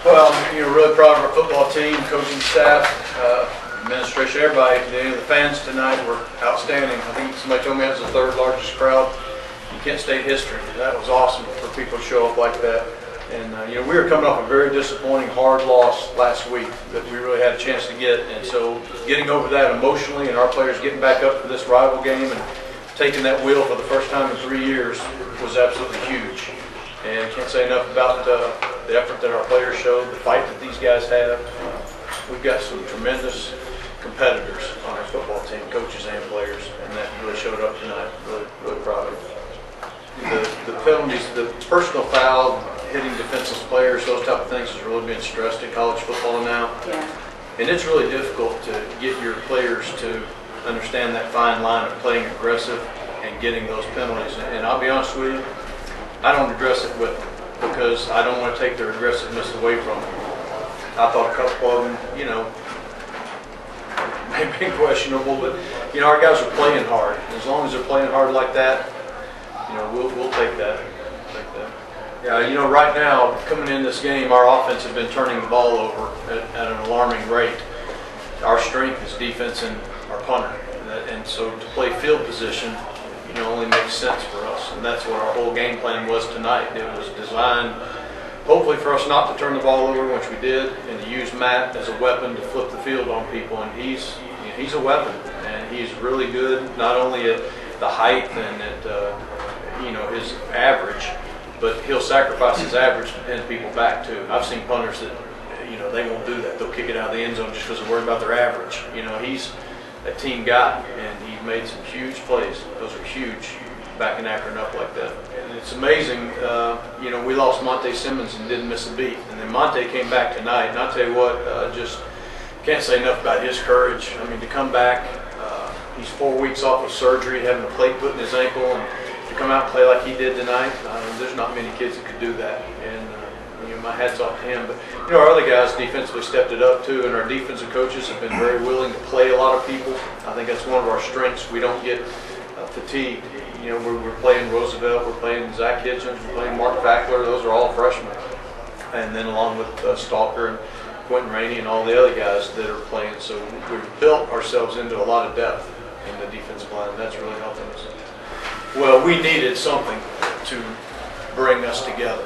Well, I'm really proud of our football team, coaching staff, administration, everybody. The fans tonight were outstanding. I think somebody told me that was the third largest crowd in Kent State history. That was awesome for people to show up like that. And we were coming off a very disappointing, hard loss last week that we really had a chance to get. And so getting over that emotionally and our players getting back up for this rival game and taking that wheel for the first time in 3 years was absolutely huge. And I can't say enough about the effort that our players showed, the fight that these guys have. We've got some tremendous competitors on our football team, coaches and players, and that really showed up tonight. Really proud of it. The penalties, the personal foul, hitting defenseless players, those type of things is really being stressed in college football now. Yeah. And it's really difficult to get your players to understand that fine line of playing aggressive and getting those penalties. And I'll be honest with you, I don't address it with them because I don't want to take their aggressiveness away from them. I thought a couple of them, may be questionable, but our guys are playing hard. As long as they're playing hard like that, we'll take that. Yeah, right now coming in this game, our offense has been turning the ball over at an alarming rate. Our strength is defense and our punter, and so to play field position only makes sense for us, and that's what our whole game plan was tonight. It was designed hopefully for us not to turn the ball over, which we did, and to use Matt as a weapon to flip the field on people, and he's a weapon, and he's really good not only at the height and at his average, but he'll sacrifice his average to pin people back too. I've seen punters that they won't do that. They'll kick it out of the end zone just because they're worried about their average. He's a team guy, and he made some huge plays. Those are huge, backing Akron up like that. And it's amazing, we lost Monte Simmons and didn't miss a beat. And then Monte came back tonight, and I'll tell you what, just can't say enough about his courage. I mean, to come back, he's 4 weeks off of surgery, having a plate put in his ankle, and to come out and play like he did tonight, there's not many kids that could do that. And my hat's off to him. But our other guys defensively stepped it up too, and our defensive coaches have been very willing to play a lot of people. I think that's one of our strengths. We don't get fatigued. We're playing Roosevelt, we're playing Zach Hitchens, we're playing Mark Fackler. Those are all freshmen. And then along with Stalker and Quentin Rainey and all the other guys that are playing. So we've built ourselves into a lot of depth in the defensive line, and that's really helping us. Well, we needed something to bring us together.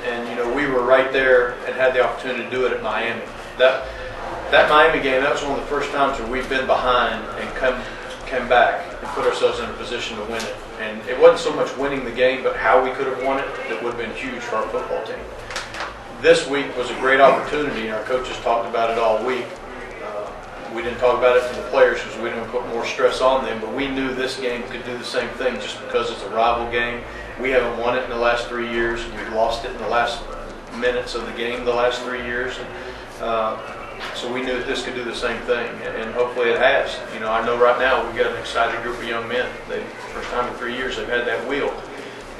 And we were right there and had the opportunity to do it at Miami. That Miami game, that was one of the first times where we've been behind and came back and put ourselves in a position to win it. And it wasn't so much winning the game, but how we could have won it that would have been huge for our football team. This week was a great opportunity, and our coaches talked about it all week. We didn't talk about it to the players because we didn't put more stress on them, but we knew this game could do the same thing just because it's a rival game. We haven't won it in the last 3 years. We've lost it in the last minutes of the game the last 3 years. So we knew that this could do the same thing, and hopefully it has. I know right now we've got an excited group of young men. First time in 3 years they've had that wheel.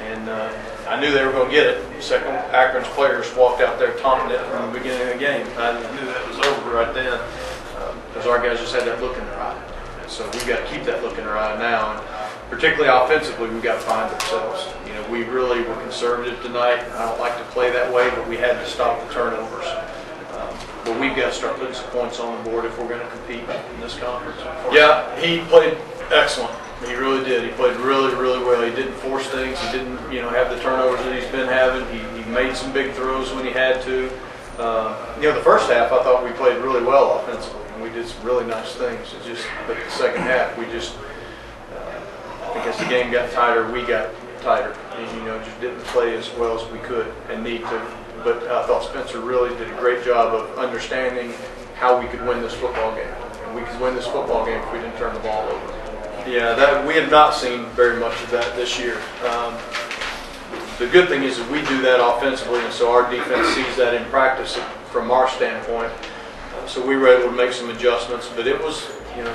And I knew they were going to get it. Second, Akron's players walked out there taunting it from the beginning of the game. I knew that was over right then because our guys just had that look in their eye. And so we've got to keep that look in our eye now. And particularly offensively, we've got to find ourselves. We really were conservative tonight. I don't like to play that way, but we had to stop the turnovers. But we've got to start putting some points on the board if we're going to compete in this conference. Yeah, he played excellent. He really did. He played really, really well. He didn't force things. He didn't, have the turnovers that he's been having. He made some big throws when he had to. The first half I thought we played really well offensively, and we did some really nice things. But the second half we just, I think as the game got tighter, we got tighter. And, just didn't play as well as we could and need to. But I thought Spencer really did a great job of understanding how we could win this football game. And we could win this football game if we didn't turn the ball over. Yeah, we have not seen very much of that this year. The good thing is that we do that offensively, and so our defense sees that in practice from our standpoint. So we were able to make some adjustments, but it was,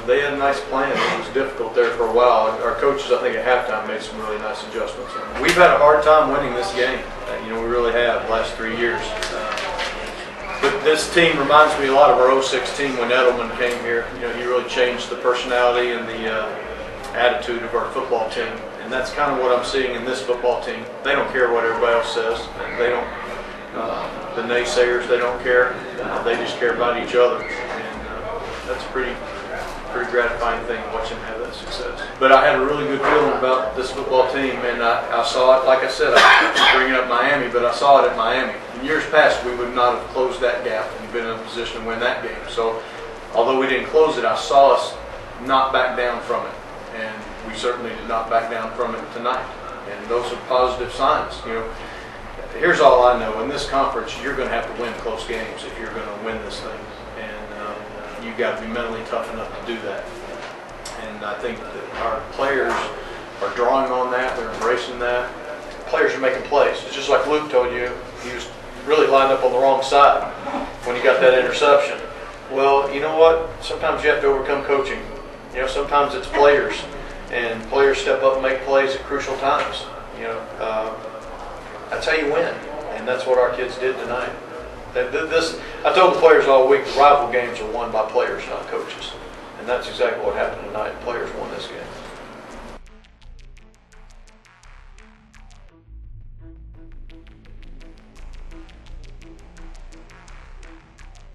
they had a nice plan. It was difficult there for a while. Our coaches, I think, at halftime made some really nice adjustments. We've had a hard time winning this game. We really have the last 3 years. But this team reminds me a lot of our 06 team when Edelman came here. He really changed the personality and the attitude of our football team. And that's kind of what I'm seeing in this football team. They don't care what everybody else says. They don't The naysayers, they don't care. They just care about each other, and that's a pretty gratifying thing, watching them have that success. But I had a really good feeling about this football team, and I saw it, like I said, I keep bringing up Miami, but I saw it at Miami. In years past, we would not have closed that gap and been in a position to win that game. So although we didn't close it, I saw us not back down from it, and we certainly did not back down from it tonight. And those are positive signs. You know, here's all I know: in this conference, you're going to have to win close games if you're going to win this thing, and you've got to be mentally tough enough to do that. And I think that our players are drawing on that; they're embracing that. Players are making plays. It's just like Luke told you; he was really lined up on the wrong side when he got that interception. Well, you know what? Sometimes you have to overcome coaching. You know, sometimes it's players, and players step up and make plays at crucial times. You know, that's how you win, and that's what our kids did tonight. I told the players all week, the rival games are won by players, not coaches, and that's exactly what happened tonight. Players won this game.